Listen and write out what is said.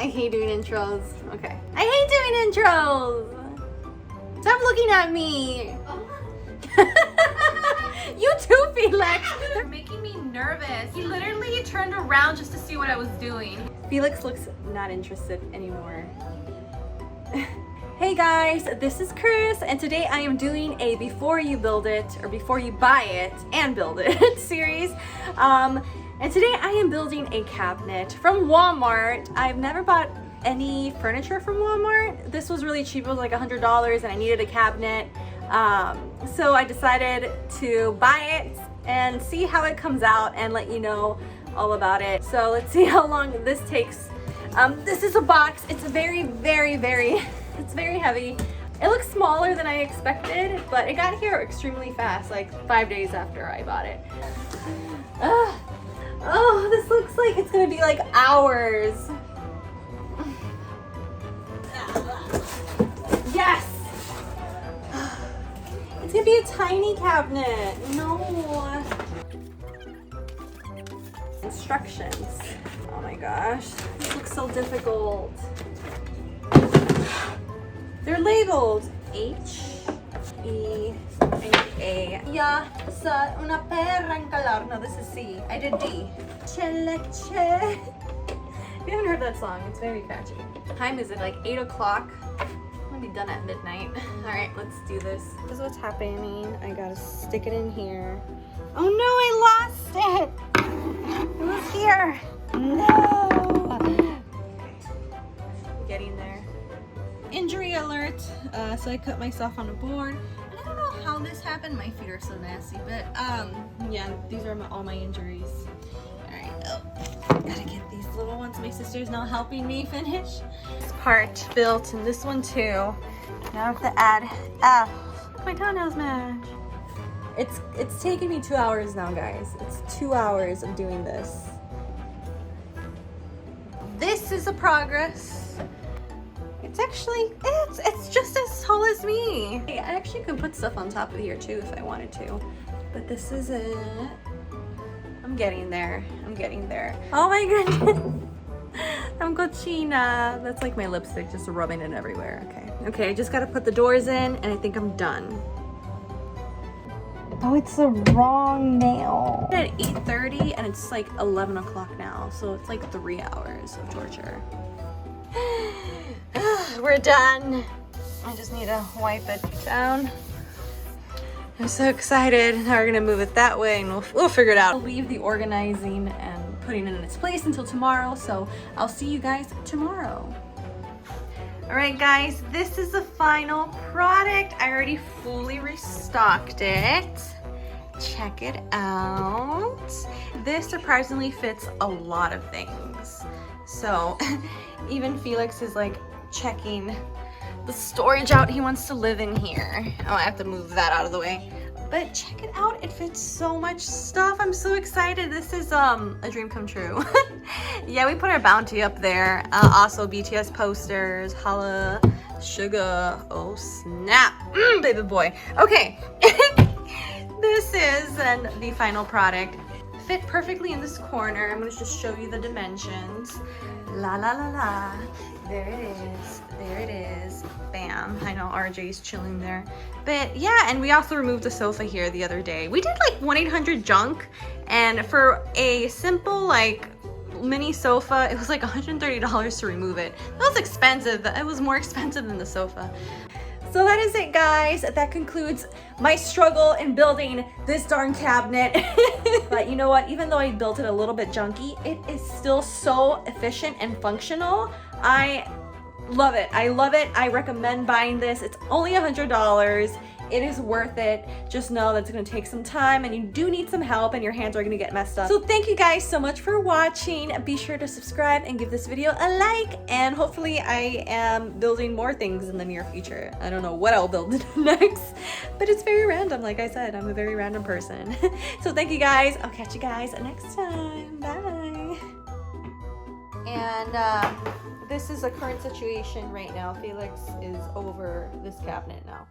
I hate doing intros. Okay. I hate doing intros. Stop looking at me. You too, Felix. They're making me nervous. He literally turned around just to see what I was doing. Felix looks not interested anymore. Hey guys, this is Chris, and today I am doing a before you build it or before you buy it and build it series. And today I am building a cabinet from Walmart. I've never bought any furniture from Walmart. This was really cheap. It was like $100 and I needed a cabinet. So I decided to buy it and see how it comes out and let you know all about it. So let's see how long this takes. This is a box. It's very, it's very heavy. It looks smaller than I expected, but it got here extremely fast, like 5 days after I bought it. Oh, this looks like it's gonna be like hours. Yes! It's gonna be a tiny cabinet. No. Instructions. Oh my gosh, this looks so difficult. They're labeled H-E-A. Ya sa una perra en calor. No, this is C. I did D. Che. You haven't heard that song. It's very catchy. What time is it? Like 8 o'clock. I'm gonna be done at midnight. All right, let's do this. This is what's happening. I gotta stick it in here. Oh no, I lost it. It was here. No. I'm getting there. Injury alert. So I cut myself on a board. And I don't know how this happened. My feet are so nasty, but yeah, these are all my injuries. All right, gotta get these little ones. My sister's now helping me finish. This part built, and this one too. Now I have to add my toenails match. It's taken me 2 hours now, guys. It's 2 hours of doing this. This is a progress. It's actually, it's just as tall as me. I actually could put stuff on top of here too if I wanted to, but this is it. I'm getting there. I'm getting there. Oh my goodness. I'm cochina. That's like my lipstick just rubbing it everywhere. Okay. Okay, I just gotta put the doors in and I think I'm done. Oh, it's the wrong nail. At 8:30 and it's like 11 o'clock now. So it's like 3 hours of torture. We're done. I just need to wipe it down. I'm so excited. Now we're gonna move it that way and we'll figure it out. I'll leave the organizing and putting it in its place until tomorrow. So I'll see you guys tomorrow. All right, guys, this is the final product. I already fully restocked it. Check it out. This surprisingly fits a lot of things. So even Felix is like checking the storage out. He wants to live in here. Oh, I have to move that out of the way. But check it out. It fits so much stuff. I'm so excited. This is a dream come true. Yeah, we put our bounty up there. Also BTS posters, holla, sugar. Oh snap, baby boy. Okay, this is then the final product. Fit perfectly in this corner. I'm gonna just show you the dimensions. La la la la. There it is. There it is. Bam. I know RJ's chilling there. But yeah, and we also removed the sofa here the other day. We did like 1-800 junk, and for a simple like mini sofa, it was like $130 to remove it. That was expensive. It was more expensive than the sofa. So that is it, guys. That concludes my struggle in building this darn cabinet. But you know what? Even though I built it a little bit junky, it is still so efficient and functional. I love it. I love it. I recommend buying this. It's only $100. It is worth it. Just know that it's going to take some time and you do need some help and your hands are going to get messed up. So thank you guys so much for watching. Be sure to subscribe and give this video a like, and hopefully I am building more things in the near future. I don't know what I'll build next, but it's very random. Like I said, I'm a very random person. So thank you guys. I'll catch you guys next time. Bye. And this is a current situation right now. Felix is over this cabinet now.